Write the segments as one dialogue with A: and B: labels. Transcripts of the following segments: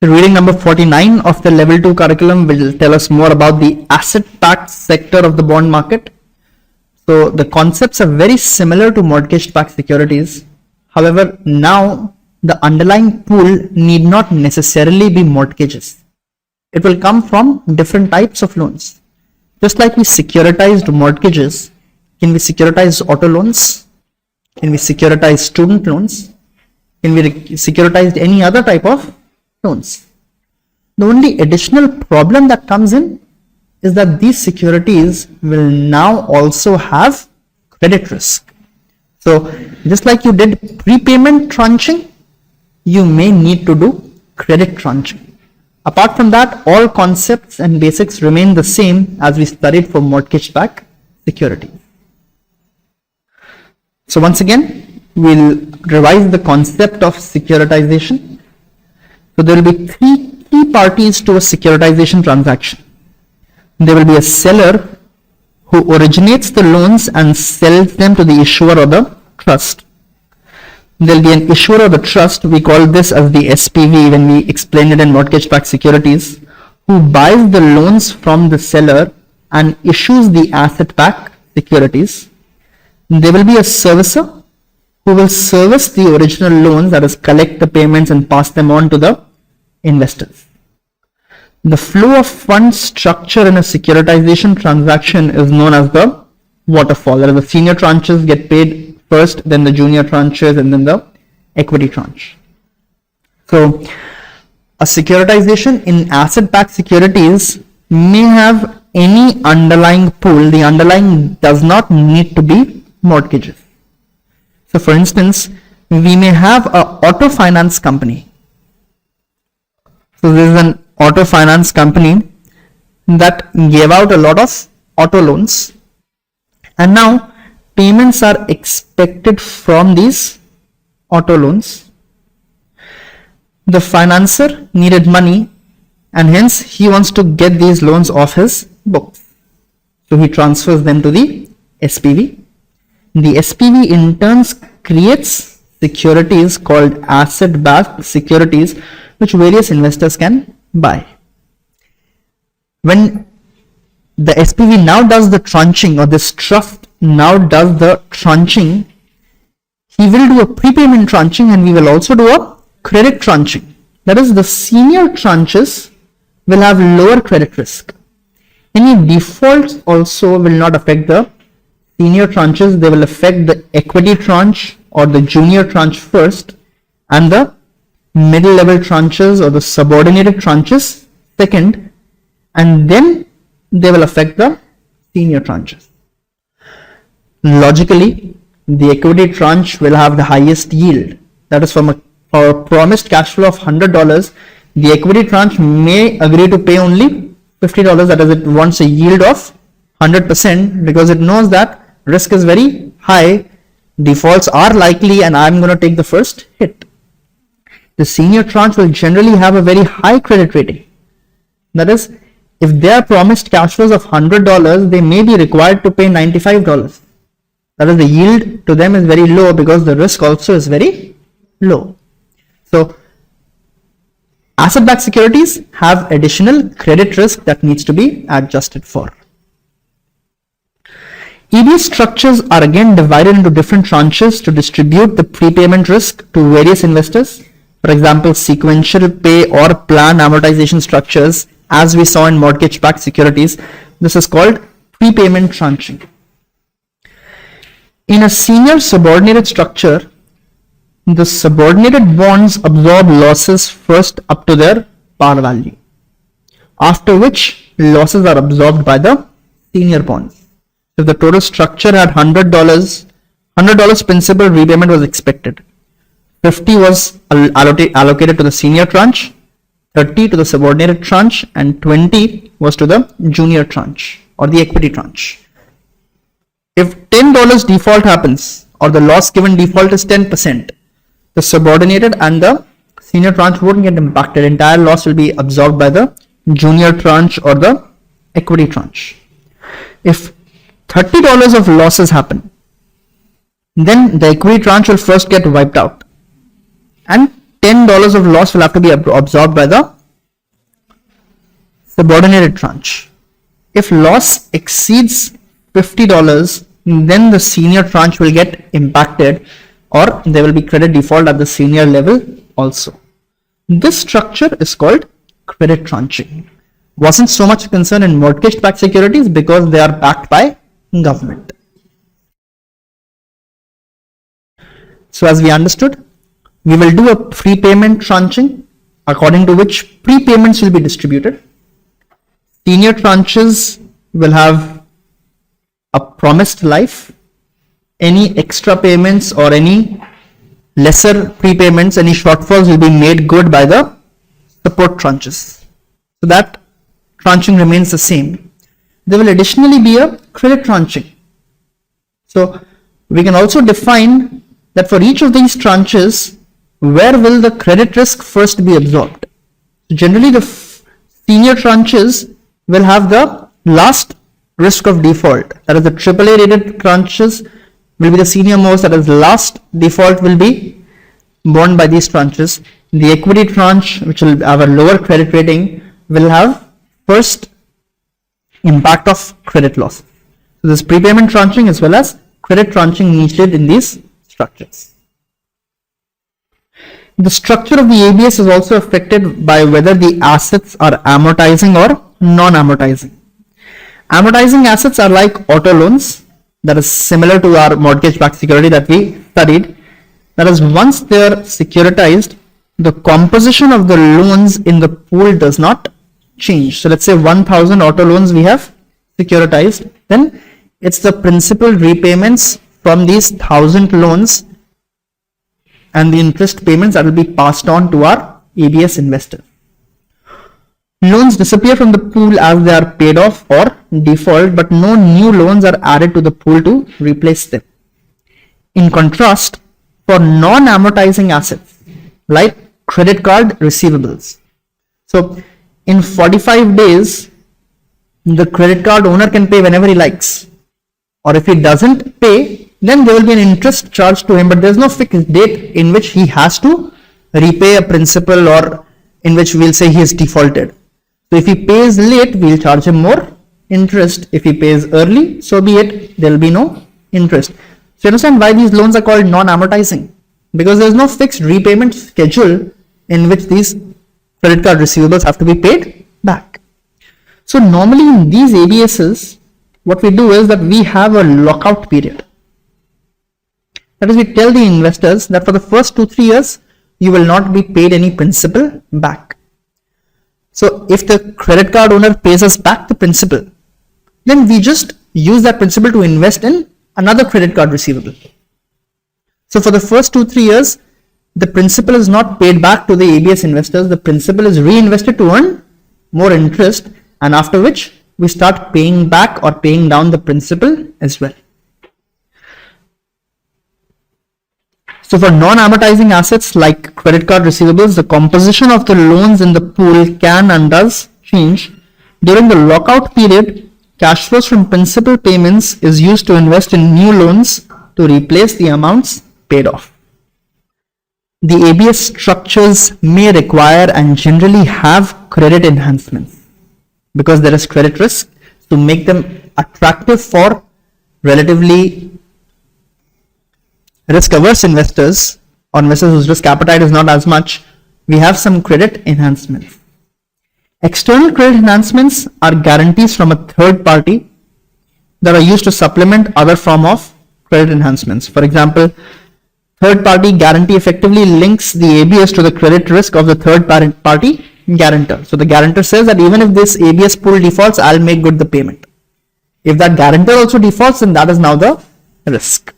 A: Reading number 49 of the level 2 curriculum will tell us more about the asset-backed sector of the bond market. So the concepts are very similar to mortgage-backed securities. However, now the underlying pool need not necessarily be mortgages. It will come from different types of loans. Just like we securitized mortgages, can we securitize auto loans? Can we securitize student loans? Can we securitize any other type of loans? The only additional problem that comes in is that these securities will now also have credit risk. So just like you did prepayment tranching, you may need to do credit tranching. Apart from that, all concepts and basics remain the same as we studied for mortgage-backed securities. So once again, we'll revise the concept of securitization. So there will be three key parties to a securitization transaction. There will be a seller who originates the loans and sells them to the issuer or the trust. There will be an issuer or the trust, we call this as the SPV when we explained it in mortgage-backed securities, who buys the loans from the seller and issues the asset-backed securities. There will be a servicer who will service the original loans, that is collect the payments and pass them on to the investors. The flow of funds structure in a securitization transaction is known as the waterfall. That is, the senior tranches get paid first, then the junior tranches, and then the equity tranche. So a securitization in asset-backed securities may have any underlying pool. The underlying does not need to be mortgages. So for instance, we may have an auto finance company. So this is an auto finance company that gave out a lot of auto loans, and now payments are expected from these auto loans. The financer needed money and hence he wants to get these loans off his books. So he transfers them to the SPV. The SPV in turn creates securities called asset-backed securities which various investors can buy. When the SPV now does the tranching, or this trust now does the tranching, he will do a prepayment tranching and we will also do a credit tranching. That is, the senior tranches will have lower credit risk. Any defaults also will not affect the senior tranches. They will affect the equity tranche or the junior tranche first, and the middle level tranches or the subordinated tranches second, and then they will affect the senior tranches. Logically, the equity tranche will have the highest yield. That is, for a promised cash flow of $100, the equity tranche may agree to pay only $50. That is, it wants a yield of 100% because it knows that risk is very high, defaults are likely, and I'm going to take the first hit. The senior tranche will generally have a very high credit rating. That is, if they are promised cash flows of $100, they may be required to pay $95. That is, the yield to them is very low because the risk also is very low. So asset-backed securities have additional credit risk that needs to be adjusted for. EB structures are again divided into different tranches to distribute the prepayment risk to various investors. For example, sequential pay or plan amortization structures, as we saw in mortgage-backed securities. This is called prepayment tranching. In a senior subordinated structure, the subordinated bonds absorb losses first up to their par value, after which losses are absorbed by the senior bonds. If the total structure had $100 principal repayment was expected, 50 was allocated to the senior tranche, 30 to the subordinated tranche, and 20 was to the junior tranche or the equity tranche. If $10 default happens, or the loss given default is 10%, the subordinated and the senior tranche won't get impacted. Entire loss will be absorbed by the junior tranche or the equity tranche. If $30 of losses happen, then the equity tranche will first get wiped out and $10 $10 of loss will have to be absorbed by the subordinated tranche. If loss exceeds $50, then the senior tranche will get impacted, or there will be credit default at the senior level also. This structure is called credit tranching. Wasn't so much concern in mortgage-backed securities because they are backed by government. So as we understood, we will do a prepayment tranching according to which prepayments will be distributed. Senior tranches will have a promised life. Any extra payments or any lesser prepayments, any shortfalls will be made good by the support tranches. So that tranching remains the same. There will additionally be a credit tranching. So we can also define that for each of these tranches, where will the credit risk first be absorbed? Generally, the senior tranches will have the last risk of default. That is, the AAA rated tranches will be the senior most, that is, last default will be borne by these tranches. The equity tranche, which will have a lower credit rating, will have first impact of credit loss. So this prepayment tranching as well as credit tranching needed in these structures. The structure of the ABS is also affected by whether the assets are amortizing or non-amortizing. Amortizing assets are like auto loans, that is similar to our mortgage-backed security that we studied. That is, once they are securitized, the composition of the loans in the pool does not change. So let's say 1,000 auto loans we have securitized, then it's the principal repayments from these 1,000 loans and the interest payments that will be passed on to our ABS investor. Loans disappear from the pool as they are paid off or default, but no new loans are added to the pool to replace them. In contrast, for non-amortizing assets like credit card receivables, so in 45 days, the credit card owner can pay whenever he likes, or if he doesn't pay, then there will be an interest charged to him, but there is no fixed date in which he has to repay a principal or in which we'll say he is defaulted. So if he pays late, we'll charge him more interest. If he pays early, so be it, there will be no interest. So you understand why these loans are called non-amortizing? Because there is no fixed repayment schedule in which these credit card receivables have to be paid back. So normally in these ABSs, what we do is that we have a lockout period. That is, we tell the investors that for the first 2-3 years, you will not be paid any principal back. So if the credit card owner pays us back the principal, then we just use that principal to invest in another credit card receivable. So for the first 2-3 years, the principal is not paid back to the ABS investors. The principal is reinvested to earn more interest, and after which we start paying back or paying down the principal as well. So for non-amortizing assets like credit card receivables, the composition of the loans in the pool can and does change. During the lockout period, cash flows from principal payments is used to invest in new loans to replace the amounts paid off. The ABS structures may require and generally have credit enhancements because there is credit risk, to make them attractive for relatively risk-averse investors or investors whose risk appetite is not as much. We have some credit enhancements. External credit enhancements are guarantees from a third party that are used to supplement other form of credit enhancements. For example, third party guarantee effectively links the ABS to the credit risk of the third party guarantor. So the guarantor says that even if this ABS pool defaults, I'll make good the payment. If that guarantor also defaults, then that is now the risk.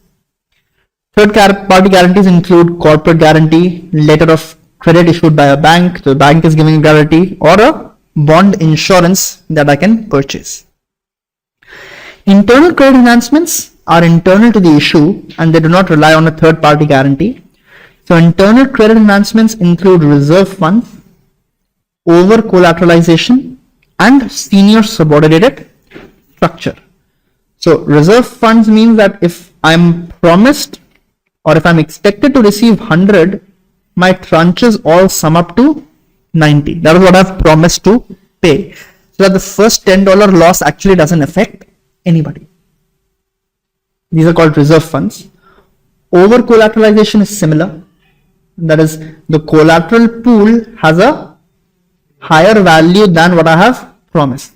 A: Third party guarantees include corporate guarantee, letter of credit issued by a bank, the bank is giving a guarantee, or a bond insurance that I can purchase. Internal credit enhancements are internal to the issue and they do not rely on a third party guarantee. So internal credit enhancements include reserve funds, over collateralization, and senior subordinated structure. So reserve funds means that if I'm promised or if I'm expected to receive 100 my tranches all sum up to 90. That is what I've promised to pay. So that the first $10 loss actually doesn't affect anybody. These are called reserve funds. Over collateralization is similar. That is, the collateral pool has a higher value than what I have promised.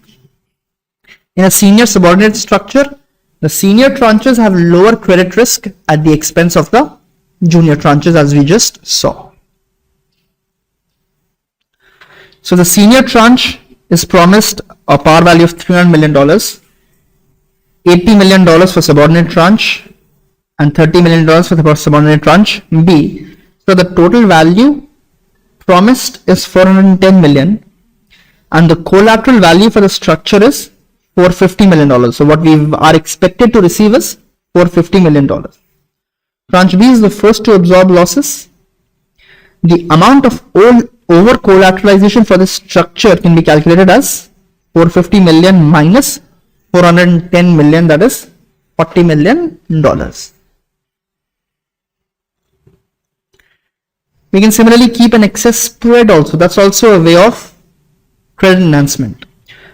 A: In a senior subordinate structure, the senior tranches have lower credit risk at the expense of the junior tranches, as we just saw. So the senior tranche is promised a par value of $300 million, $80 million for subordinate tranche, and $30 million for the subordinate tranche B. So the total value promised is $410 million, and the collateral value for the structure is $450 million. So what we are expected to receive is $450 million. Tranche B is the first to absorb losses. The amount of over collateralization for this structure can be calculated as $450 million minus $410 million, that is $40 million. We can similarly keep an excess spread also. That's also a way of credit enhancement.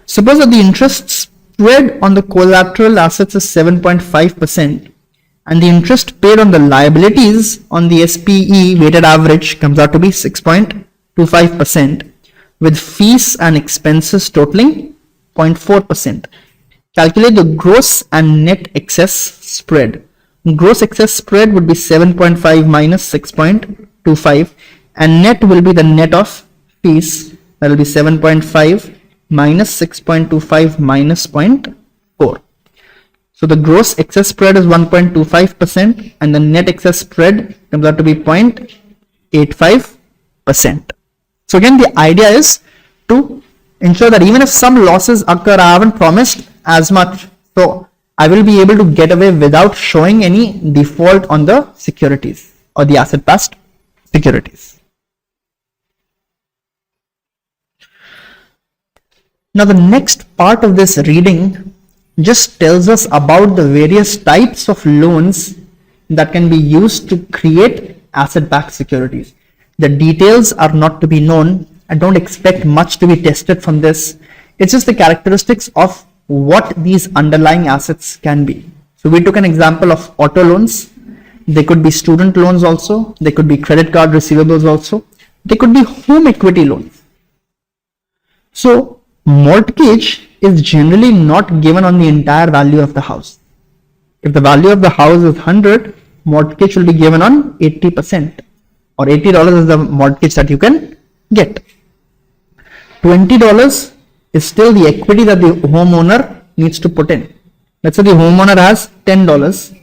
A: Suppose that the interest spread on the collateral assets is 7.5%, and the interest paid on the liabilities on the SPE weighted average comes out to be 6.25%, with fees and expenses totaling 0.4%. Calculate the gross and net excess spread. Gross excess spread would be 7.5 minus 6.25, and net will be the net of fees. That will be 7.5 minus 6.25 minus 0.4. So the gross excess spread is 1.25%, and the net excess spread comes out to be 0.85%. So again, the idea is to ensure that even if some losses occur, I haven't promised as much, so I will be able to get away without showing any default on the securities or the asset-backed securities. Now the next part of this reading just tells us about the various types of loans that can be used to create asset-backed securities. The details are not to be known. I don't expect much to be tested from this. It's just the characteristics of what these underlying assets can be. So we took an example of auto loans. They could be student loans also. They could be credit card receivables also. They could be home equity loans. So mortgage is generally not given on the entire value of the house. If the value of the house is 100, mortgage will be given on 80%, or $80 is the mortgage that you can get. $20 is still the equity that the homeowner needs to put in. Let's say the homeowner has $10,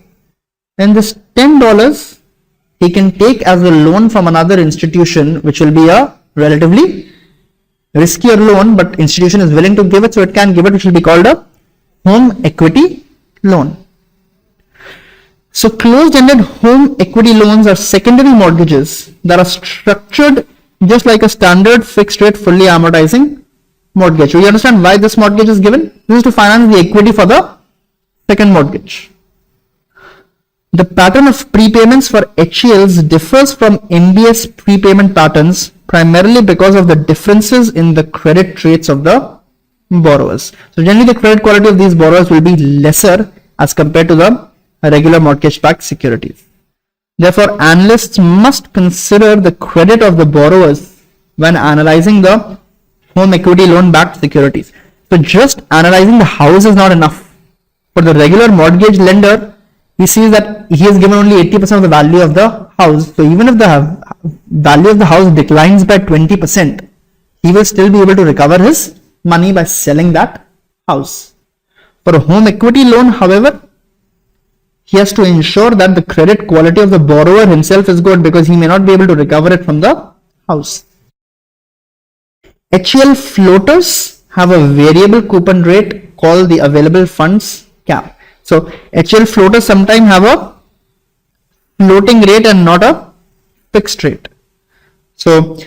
A: then this $10 he can take as a loan from another institution, which will be a relatively riskier loan, but institution is willing to give it, so it can give it, which will be called a home equity loan. So closed-ended home equity loans are secondary mortgages that are structured just like a standard fixed rate fully amortizing mortgage. So you understand why this mortgage is given? This is to finance the equity for the second mortgage. The pattern of prepayments for HELs differs from MBS prepayment patterns primarily because of the differences in the credit traits of the borrowers. So generally the credit quality of these borrowers will be lesser as compared to the regular mortgage-backed securities. Therefore, analysts must consider the credit of the borrowers when analyzing the home equity loan-backed securities. So just analyzing the house is not enough. For the regular mortgage lender, he sees that he has given only 80% of the value of the house. So even if the value of the house declines by 20%, he will still be able to recover his money by selling that house. For a home equity loan, however, he has to ensure that the credit quality of the borrower himself is good, because he may not be able to recover it from the house. HEL floaters have a variable coupon rate called the available funds cap. So HEL floaters sometimes have a floating rate and not a fixed rate. So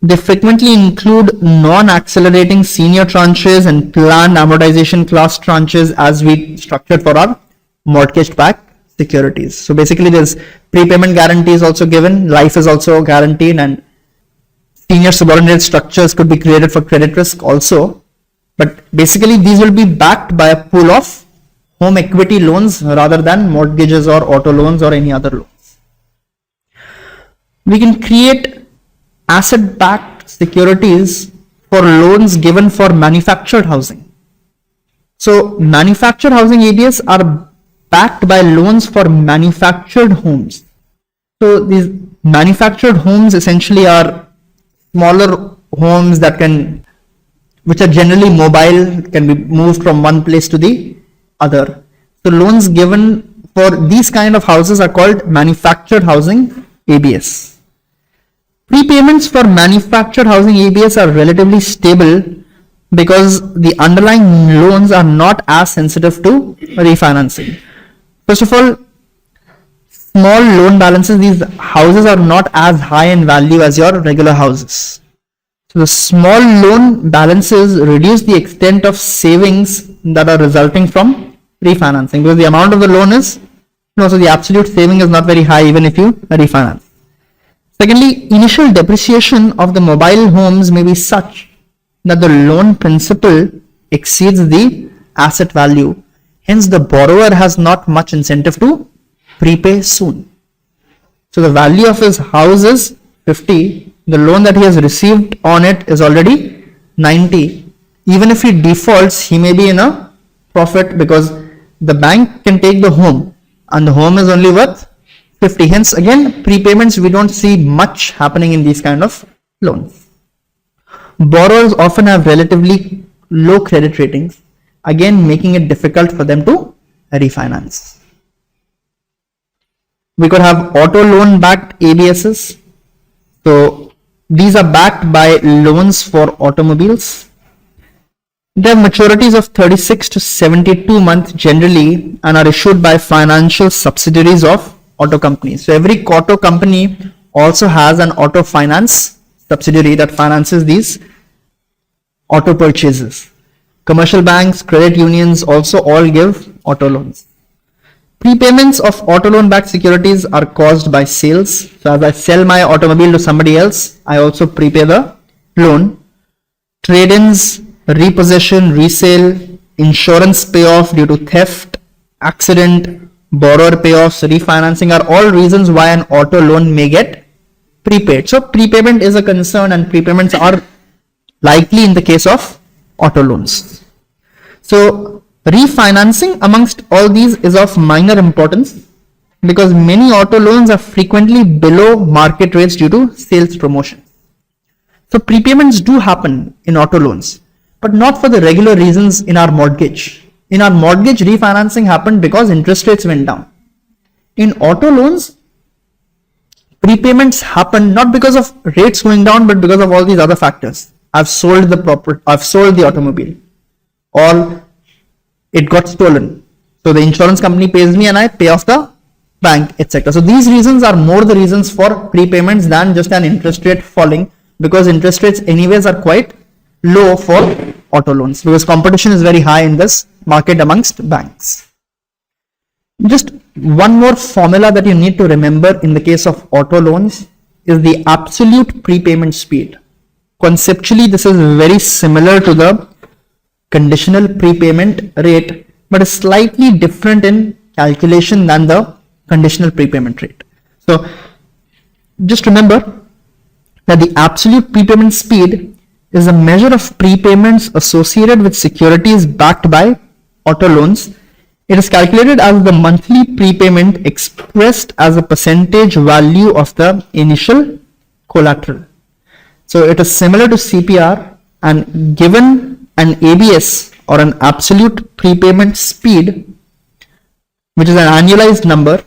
A: they frequently include non-accelerating senior tranches and planned amortization class tranches as we structured for our mortgage-backed securities. So basically there's prepayment guarantee is also given, life is also guaranteed, and senior subordinate structures could be created for credit risk also. But basically these will be backed by a pool of home equity loans rather than mortgages or auto loans or any other loans. We can create asset-backed securities for loans given for manufactured housing. So manufactured housing ABS are backed by loans for manufactured homes. So these manufactured homes essentially are smaller homes which are generally mobile, can be moved from one place to the other. So loans given for these kind of houses are called manufactured housing ABS. Prepayments for manufactured housing ABS are relatively stable because the underlying loans are not as sensitive to refinancing. First of all, small loan balances, these houses are not as high in value as your regular houses. So the small loan balances reduce the extent of savings that are resulting from refinancing, because the amount of the loan is, so the absolute saving is not very high even if you refinance. Secondly, initial depreciation of the mobile homes may be such that the loan principal exceeds the asset value. Hence, the borrower has not much incentive to prepay soon. So the value of his house is 50. The loan that he has received on it is already 90. Even if he defaults, he may be in a profit because the bank can take the home and the home is only worth 50. Hence, again, prepayments, we don't see much happening in these kind of loans. Borrowers often have relatively low credit ratings, again making it difficult for them to refinance. We could have auto loan backed ABSs. So these are backed by loans for automobiles. They have maturities of 36 to 72 months generally and are issued by financial subsidiaries of auto companies. So every auto company also has an auto finance subsidiary that finances these auto purchases. Commercial banks, credit unions also all give auto loans. Prepayments of auto loan backed securities are caused by sales. So as I sell my automobile to somebody else, I also prepay the loan. Trade-ins, repossession, resale, insurance payoff due to theft, accident, borrower payoffs, refinancing are all reasons why an auto loan may get prepaid. So prepayment is a concern and prepayments are likely in the case of auto loans. So refinancing amongst all these is of minor importance because many auto loans are frequently below market rates due to sales promotion. So prepayments do happen in auto loans, but not for the regular reasons in our mortgage. In our mortgage, refinancing happened because interest rates went down. In auto loans, prepayments happen not because of rates going down, but because of all these other factors. I've sold the automobile, or it got stolen. So the insurance company pays me and I pay off the bank, etc. So these reasons are more the reasons for prepayments than just an interest rate falling, because interest rates anyways are quite low for auto loans because competition is very high in this market amongst banks. Just one more formula that you need to remember in the case of auto loans is the absolute prepayment speed. Conceptually, this is very similar to the conditional prepayment rate, but is slightly different in calculation than the conditional prepayment rate. So just remember that the absolute prepayment speed is a measure of prepayments associated with securities backed by auto loans. It is calculated as the monthly prepayment expressed as a percentage value of the initial collateral. So it is similar to CPR, and given an ABS or an absolute prepayment speed, which is an annualized number,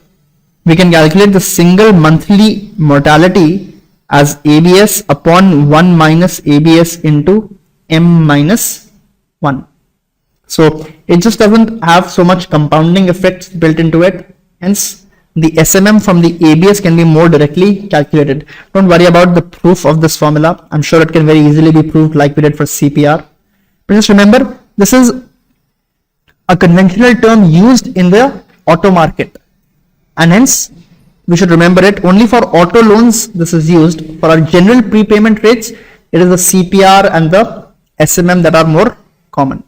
A: we can calculate the single monthly mortality as ABS upon 1 minus ABS into M minus 1. So it just doesn't have so much compounding effects built into it. Hence, the SMM from the ABS can be more directly calculated. Don't worry about the proof of this formula. I'm sure it can very easily be proved like we did for CPR. But just remember, this is a conventional term used in the auto market. and hence we should remember it. Only for auto loans this is used. For our general prepayment rates, it is the CPR and the SMM that are more common.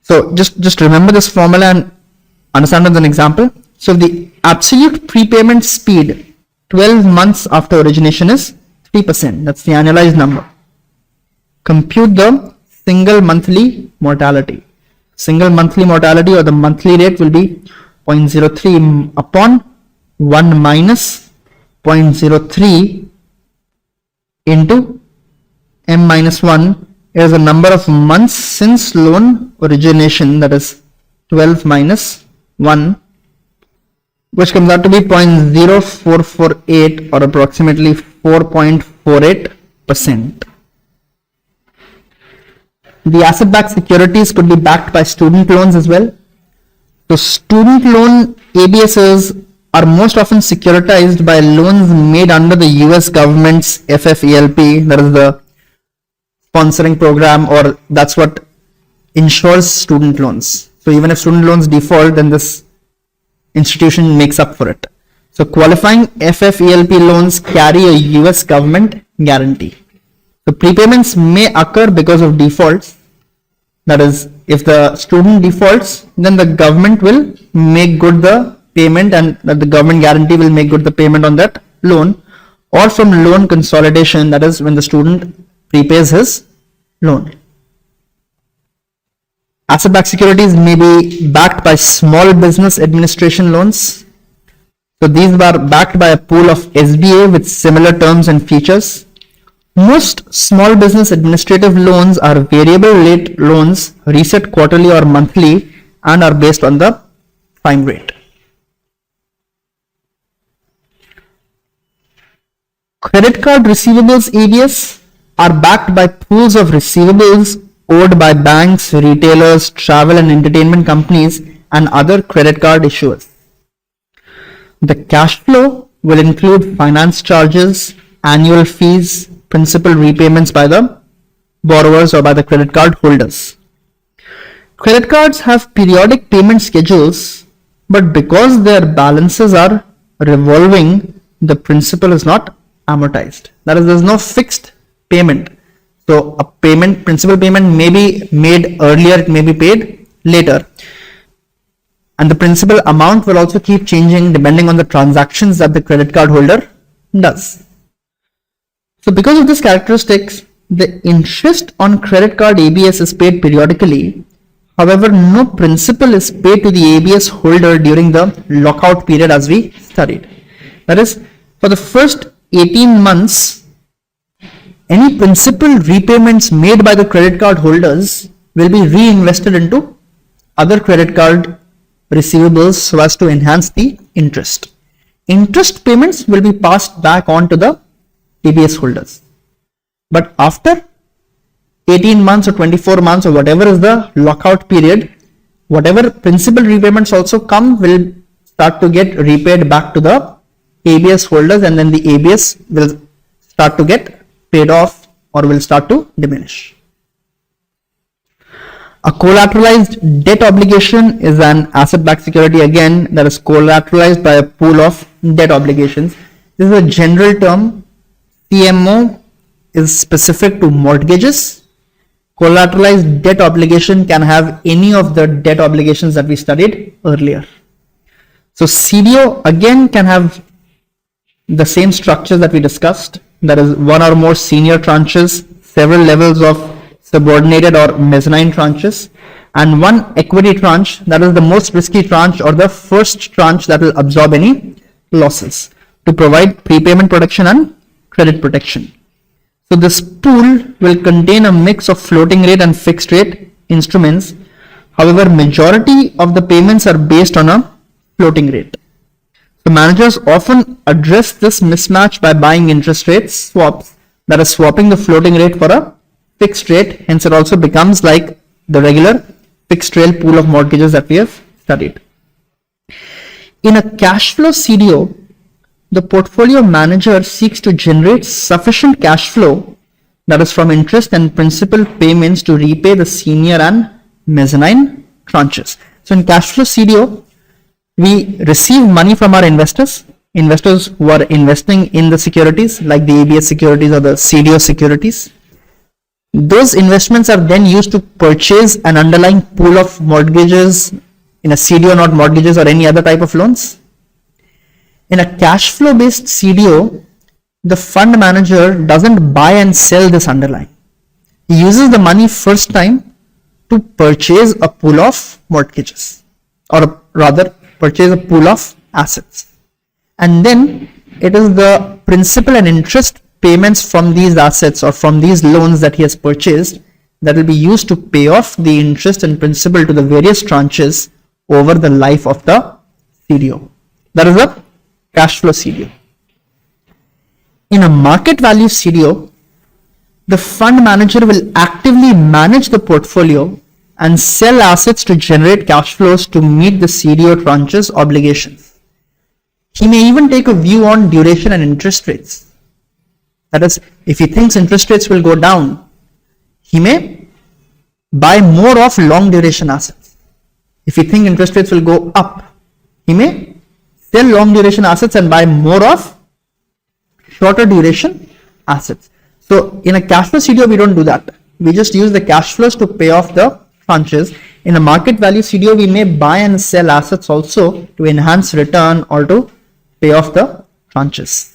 A: So just remember this formula and understand it as an example. So the absolute prepayment speed 12 months after origination is 3%. That's the annualized number. Compute the single monthly mortality. Single monthly mortality or the monthly rate will be 0.03 upon 1 minus 0.03 into m minus 1 is the number of months since loan origination, that is 12 minus 1, which comes out to be 0.0448 or approximately 4.48%. The asset-backed securities could be backed by student loans as well. So student loan ABSs are most often securitized by loans made under the US government's FFELP, that is the sponsoring program, or that's what insures student loans. So even if student loans default, then this institution makes up for it. So qualifying FFELP loans carry a US government guarantee. So prepayments may occur because of defaults. That is, if the student defaults, then the government will make good the payment, and that the government guarantee will make good the payment on that loan, or from loan consolidation, that is when the student prepays his loan. Asset-backed securities may be backed by small business administration loans. So these are backed by a pool of SBA with similar terms and features. Most small business administrative loans are variable rate loans, reset quarterly or monthly, and are based on the prime rate. Credit card receivables ABS are backed by pools of receivables owed by banks, retailers, travel and entertainment companies, and other credit card issuers. The cash flow will include finance charges, annual fees, principal repayments by the borrowers or by the credit card holders. Credit cards have periodic payment schedules, but because their balances are revolving, the principal is not amortized. That is, there is no fixed payment. So a principal payment may be made earlier, it may be paid later. And the principal amount will also keep changing depending on the transactions that the credit card holder does. So because of this characteristics, the interest on credit card ABS is paid periodically. However, no principal is paid to the ABS holder during the lockout period as we studied. That is, for the first 18 months, any principal repayments made by the credit card holders will be reinvested into other credit card receivables so as to enhance the interest. Interest payments will be passed back on to the ABS holders. But after 18 months or 24 months or whatever is the lockout period, whatever principal repayments also come will start to get repaid back to the ABS holders, and then the ABS will start to get paid off or will start to diminish. A collateralized debt obligation is an asset-backed security, again, that is collateralized by a pool of debt obligations. This is a general term. CMO is specific to mortgages. Collateralized debt obligation can have any of the debt obligations that we studied earlier. So CDO again can have the same structure that we discussed. That is, one or more senior tranches, several levels of subordinated or mezzanine tranches, and one equity tranche, that is the most risky tranche or the first tranche that will absorb any losses to provide prepayment protection and credit protection. So this pool will contain a mix of floating rate and fixed rate instruments. However, majority of the payments are based on a floating rate. So managers often address this mismatch by buying interest rate swaps, that is swapping the floating rate for a fixed rate. Hence it also becomes like the regular fixed rate pool of mortgages that we have studied. In a cash flow CDO, the portfolio manager seeks to generate sufficient cash flow, that is from interest and principal payments, to repay the senior and mezzanine tranches. So in cash flow CDO, We receive money from our investors who are investing in the securities like the ABS securities or the CDO securities. Those investments are then used to purchase an underlying pool of mortgages in a CDO, not mortgages or any other type of loans. In a cash flow based CDO, the fund manager doesn't buy and sell this underlying. He uses the money first time to purchase a pool of mortgages, or rather purchase a pool of assets. And then it is the principal and interest payments from these assets or from these loans that he has purchased that will be used to pay off the interest and principal to the various tranches over the life of the CDO. That is the cash flow CDO. In a market value CDO, the fund manager will actively manage the portfolio and sell assets to generate cash flows to meet the CDO tranches obligations. He may even take a view on duration and interest rates. That is, if he thinks interest rates will go down, he may buy more of long duration assets. If he thinks interest rates will go up, he may sell long duration assets and buy more of shorter duration assets. So in a cash flow CDO, we don't do that. We just use the cash flows to pay off the tranches. In a market value CDO, we may buy and sell assets also to enhance return or to pay off the tranches.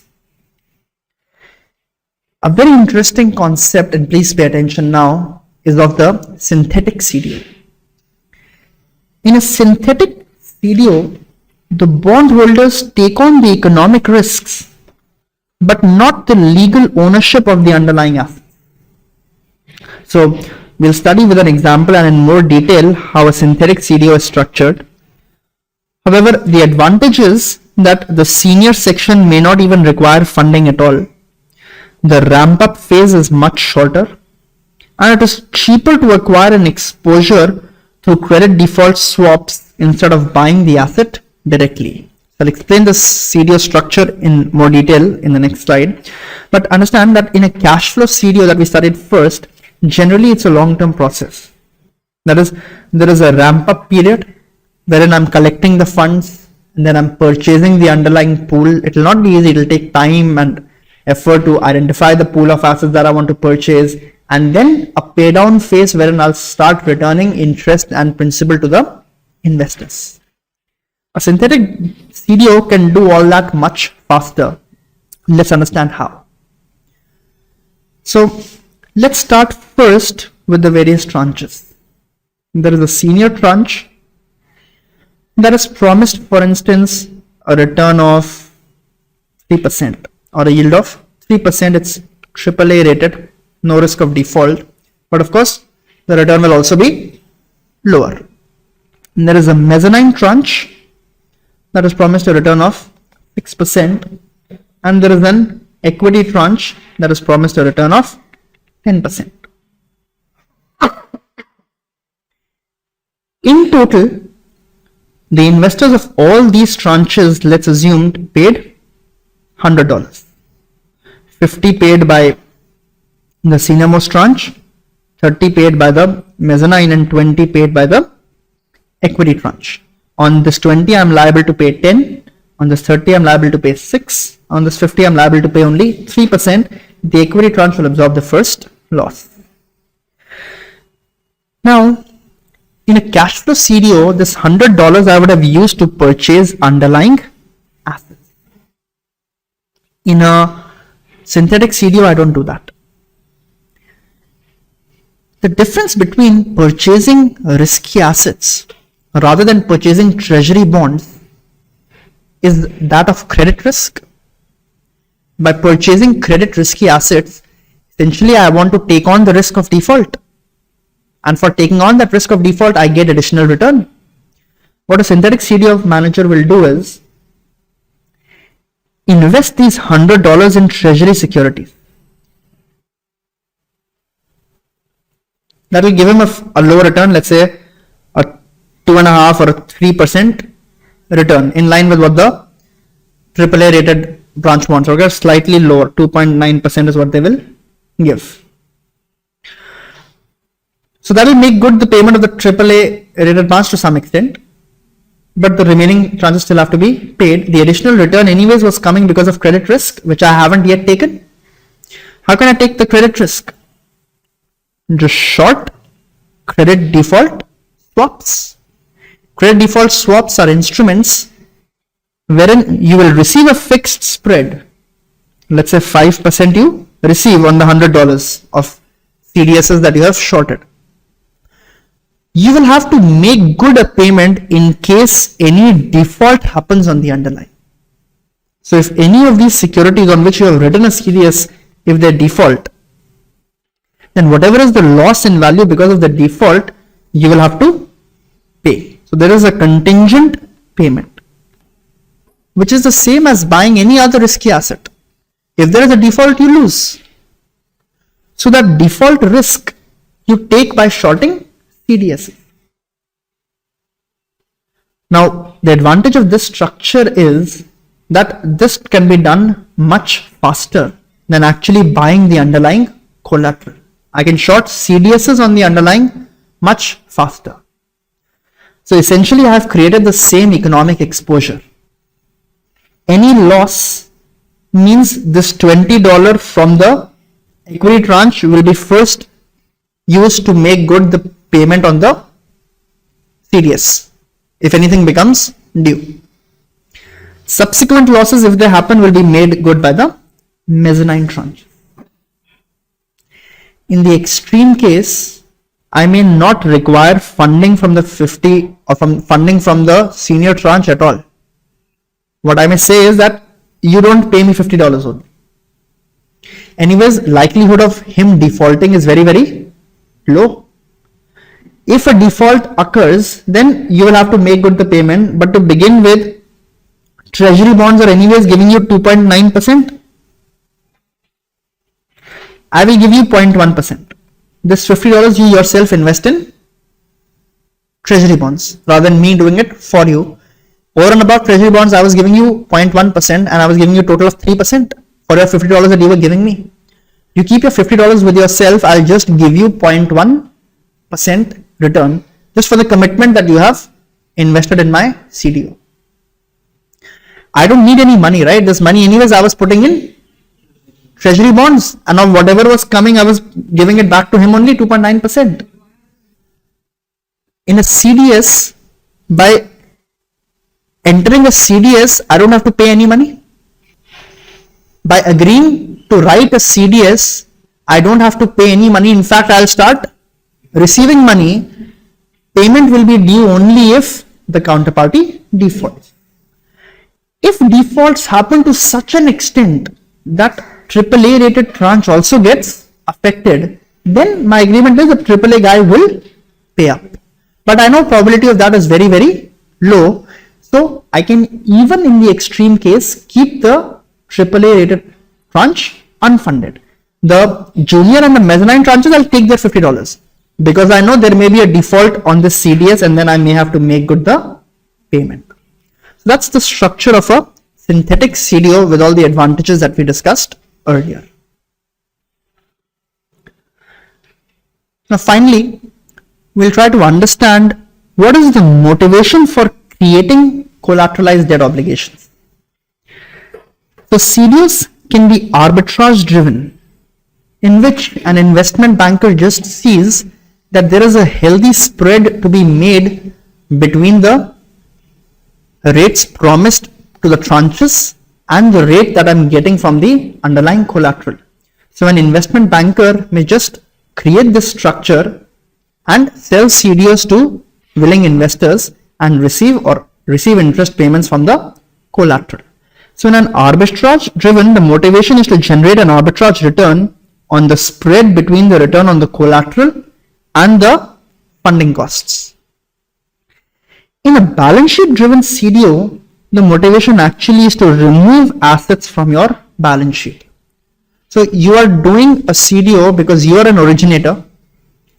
A: A very interesting concept, and please pay attention now, is of the synthetic CDO. In a synthetic CDO, the bondholders take on the economic risks, but not the legal ownership of the underlying assets. So we'll study with an example and in more detail how a synthetic CDO is structured. However, the advantage is that the senior section may not even require funding at all. The ramp up phase is much shorter, and it is cheaper to acquire an exposure through credit default swaps instead of buying the asset directly. So I'll explain the CDO structure in more detail in the next slide. But understand that in a cash flow CDO that we studied first, generally it's a long-term process. That is, there is a ramp up period wherein I'm collecting the funds and then I'm purchasing the underlying pool. It will not be easy. It will take time and effort to identify the pool of assets that I want to purchase, and then a pay down phase wherein I'll start returning interest and principal to the investors. A synthetic CDO can do all that much faster. Let's understand how. So let's start first with the various tranches. There is a senior tranche that is promised, for instance, a return of 3% or a yield of 3%. It's AAA rated, no risk of default, but of course the return will also be lower. And there is a mezzanine tranche that is promised a return of 6%, and there is an equity tranche that is promised a return of 10%. In total, the investors of all these tranches, let's assume, paid $100. 50 paid by the senior most tranche, 30 paid by the mezzanine, and 20 paid by the equity tranche. On this 20, I'm liable to pay 10. On this 30, I'm liable to pay 6. On this 50, I'm liable to pay only 3%. The equity tranche will absorb the first loss. Now, in a cash flow CDO, this $100 I would have used to purchase underlying assets. In a synthetic CDO, I don't do that. The difference between purchasing risky assets rather than purchasing treasury bonds is that of credit risk. By purchasing credit risky assets, essentially I want to take on the risk of default. And for taking on that risk of default, I get additional return. What a synthetic CDO manager will do is invest these $100 in treasury securities. That will give him a low return, let's say a 2.5 or a 3% return, in line with what the AAA rated branch bonds are. Slightly lower, 2.9% is what they will give. So that will make good the payment of the AAA rated bonds to some extent. but the remaining tranches still have to be paid. The additional return anyways was coming because of credit risk, which I haven't yet taken. How can I take the credit risk? Just short credit default swaps. Credit default swaps are instruments wherein you will receive a fixed spread. Let's say 5% you receive on the $100 of CDSs that you have shorted. You will have to make good a payment in case any default happens on the underlying. So if any of these securities on which you have written a CDS, if they default, then whatever is the loss in value because of the default, you will have to pay. So there is a contingent payment, which is the same as buying any other risky asset. If there is a default, you lose. So that default risk you take by shorting CDS. Now, the advantage of this structure is that this can be done much faster than actually buying the underlying collateral. I can short CDSs on the underlying much faster. So essentially, I have created the same economic exposure. Any loss means this $20 from the equity tranche will be first used to make good the payment on the CDS if anything becomes due. Subsequent losses, if they happen, will be made good by the mezzanine tranche. In the extreme case, I may not require funding from the 50 or from funding from the senior tranche at all. What I may say is that you don't pay me $50 only. Anyways, likelihood of him defaulting is very, very low. If a default occurs, then you will have to make good the payment. But to begin with, treasury bonds are anyways giving you 2.9%. I will give you 0.1%. This $50 you yourself invest in treasury bonds rather than me doing it for you. Over and above treasury bonds, I was giving you 0.1% and I was giving you a total of 3% for your $50 that you were giving me. You keep your $50 with yourself. I'll just give you 0.1% return just for the commitment that you have invested in my CDO. I don't need any money, right? This money anyways I was putting in treasury bonds, and now whatever was coming I was giving it back to him only 2.9%. In a CDS, by entering a CDS, I don't have to pay any money. By agreeing to write a CDS, I don't have to pay any money. In fact, I'll start receiving money. Payment will be due only if the counterparty defaults. If defaults happen to such an extent that AAA rated tranche also gets affected, then my agreement is the AAA guy will pay up. But I know probability of that is very, very low. So I can, even in the extreme case, keep the AAA rated tranche unfunded. The junior and the mezzanine tranches, I'll take their $50 because I know there may be a default on the CDS and then I may have to make good the payment. So that's the structure of a synthetic CDO with all the advantages that we discussed earlier. Now finally, we'll try to understand what is the motivation for creating collateralized debt obligations. So CDOs can be arbitrage driven, in which an investment banker just sees that there is a healthy spread to be made between the rates promised to the tranches and the rate that I'm getting from the underlying collateral. So an investment banker may just create this structure and sell CDOs to willing investors and receive interest payments from the collateral. So in an arbitrage driven, the motivation is to generate an arbitrage return on the spread between the return on the collateral and the funding costs. In a balance sheet driven CDO, the motivation actually is to remove assets from your balance sheet. So you are doing a CDO because you are an originator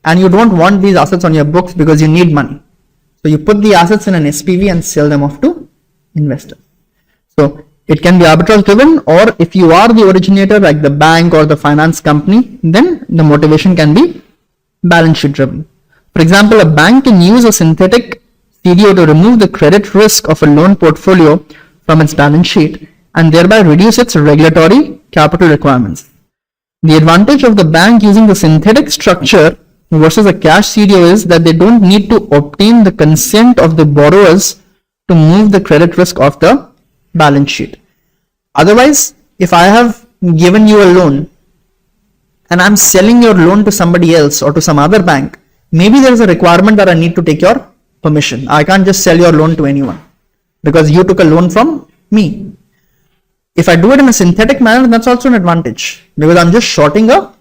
A: and you don't want these assets on your books because you need money. So you put the assets in an SPV and sell them off to investors. So it can be arbitrage driven, or if you are the originator like the bank or the finance company, then the motivation can be balance sheet driven. For example, a bank can use a synthetic CDO to remove the credit risk of a loan portfolio from its balance sheet and thereby reduce its regulatory capital requirements. The advantage of the bank using the synthetic structure versus a cash CDO is that they don't need to obtain the consent of the borrowers to move the credit risk of the balance sheet. Otherwise, if I have given you a loan and I'm selling your loan to somebody else or to some other bank, maybe there is a requirement that I need to take your permission. I can't just sell your loan to anyone because you took a loan from me. If I do it in a synthetic manner, that's also an advantage because I'm just shorting a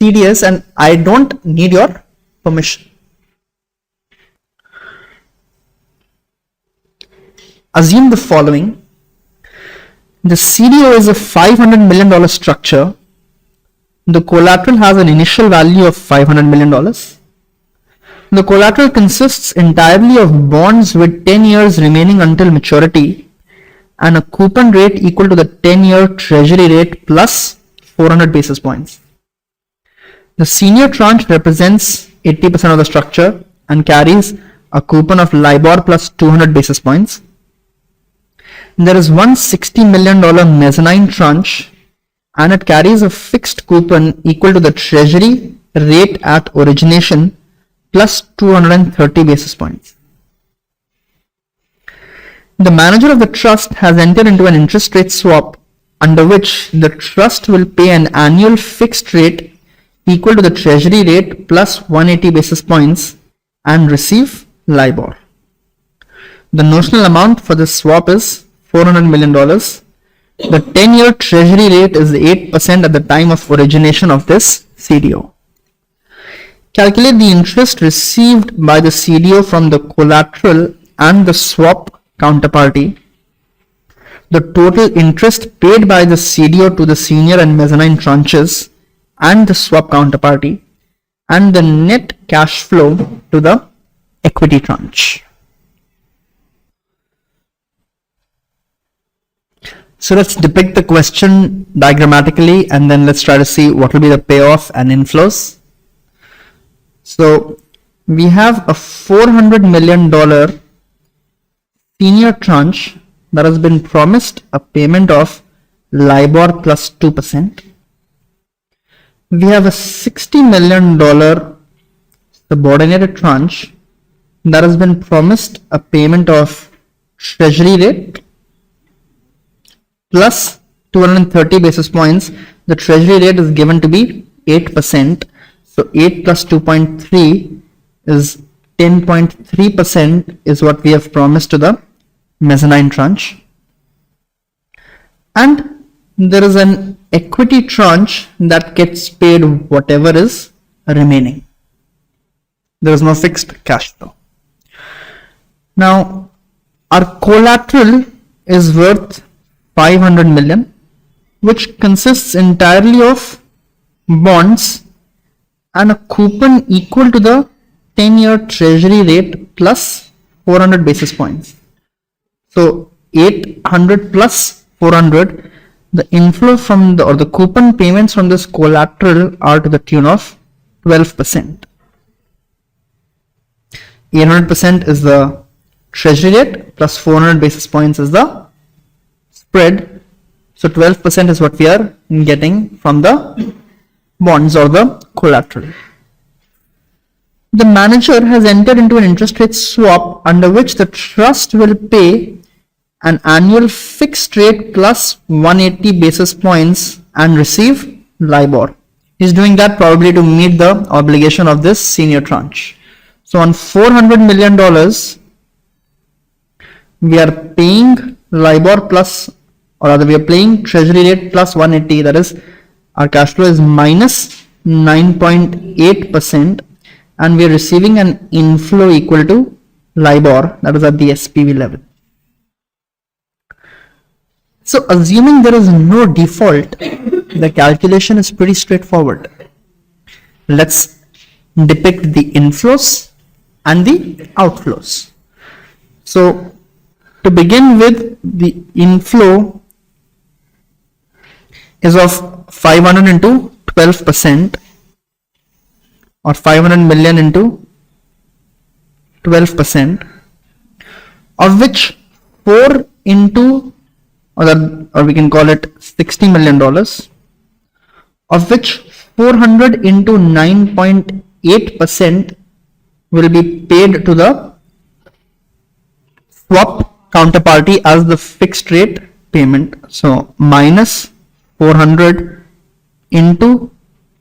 A: CDS and I don't need your permission. Assume the following. The CDO is a $500 million structure. The collateral has an initial value of $500 million. The collateral consists entirely of bonds with 10 years remaining until maturity and a coupon rate equal to the 10-year treasury rate plus 400 basis points. The senior tranche represents 80% of the structure and carries a coupon of LIBOR plus 200 basis points. There is one $60 million mezzanine tranche and it carries a fixed coupon equal to the treasury rate at origination plus 230 basis points. The manager of the trust has entered into an interest rate swap under which the trust will pay an annual fixed rate equal to the treasury rate plus 180 basis points and receive LIBOR. The notional amount for this swap is $400 million. The 10-year treasury rate is 8% at the time of origination of this CDO. Calculate the interest received by the CDO from the collateral and the swap counterparty, the total interest paid by the CDO to the senior and mezzanine tranches and the swap counterparty, and the net cash flow to the equity tranche. So let's depict the question diagrammatically and then let's try to see what will be the payoff and inflows. So we have a $400 million senior tranche that has been promised a payment of LIBOR plus 2%. We have a $60 million subordinated tranche that has been promised a payment of treasury rate plus 230 basis points. The treasury rate is given to be 8%. So 8 plus 2.3 is 10.3% is what we have promised to the mezzanine tranche. And there is an equity tranche that gets paid whatever is remaining. There is no fixed cash flow. Now, our collateral is worth $500 million, which consists entirely of bonds and a coupon equal to the 10-year treasury rate plus 400 basis points. So 800 plus 400, the inflow from the coupon payments from this collateral are to the tune of 12%. 800% is the treasury rate plus 400 basis points is the spread. So 12% is what we are getting from the bonds or the collateral. The manager has entered into an interest rate swap under which the trust will pay an annual fixed rate plus 180 basis points and receive LIBOR. He's doing that probably to meet the obligation of this senior tranche. So on $400 million, we are paying LIBOR plus, or rather we are paying treasury rate plus 180, that is our cash flow is minus 9.8%, and we are receiving an inflow equal to LIBOR, that is at the SPV level. So assuming there is no default, the calculation is pretty straightforward. Let's depict the inflows and the outflows. So to begin with, the inflow is of 500 into 12% or 500 million into 12%. of which 4 into, or we can call it $60 million, of which 400 into 9.8% will be paid to the swap counterparty as the fixed rate payment. So minus 400 into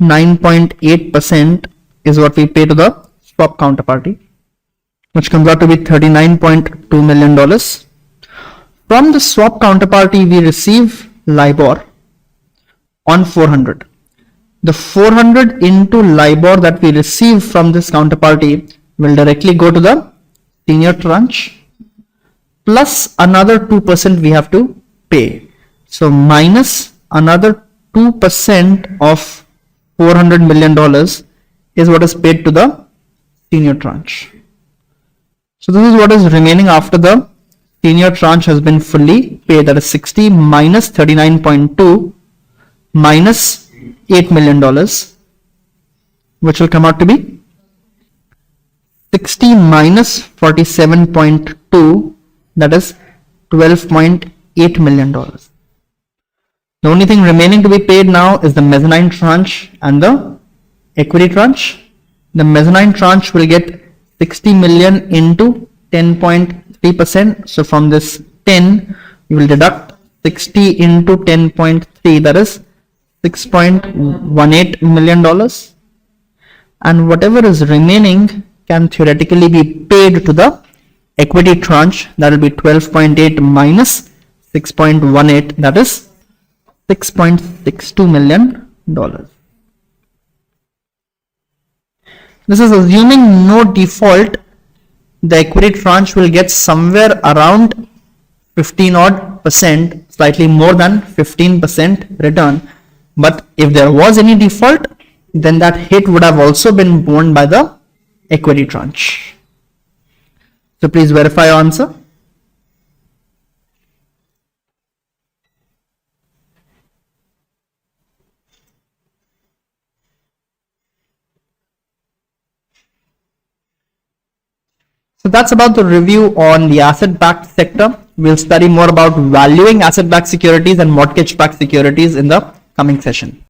A: 9.8% is what we pay to the swap counterparty, which comes out to be $39.2 million. From the swap counterparty, we receive LIBOR on 400. The 400 into LIBOR that we receive from this counterparty will directly go to the senior tranche, plus another 2% we have to pay. So minus another 2% of $400 million is what is paid to the senior tranche. So this is what is remaining after the senior tranche has been fully paid, that is 60 minus 39.2 minus $8 million, which will come out to be 60 minus 47.2, that is $12.8 million. The only thing remaining to be paid now is the mezzanine tranche and the equity tranche. The mezzanine tranche will get 60 million into 10.3%. So from this 10, you will deduct 60 into 10.3, that is $6.18 million. And whatever is remaining can theoretically be paid to the equity tranche, that will be 12.8 minus 6.18, that is $6.62 million. This is assuming no default. The equity tranche will get somewhere around 15% odd, slightly more than 15% return. But if there was any default, then that hit would have also been borne by the equity tranche. So please verify your answer. So that's about the review on the asset-backed sector. We'll study more about valuing asset-backed securities and mortgage-backed securities in the coming session.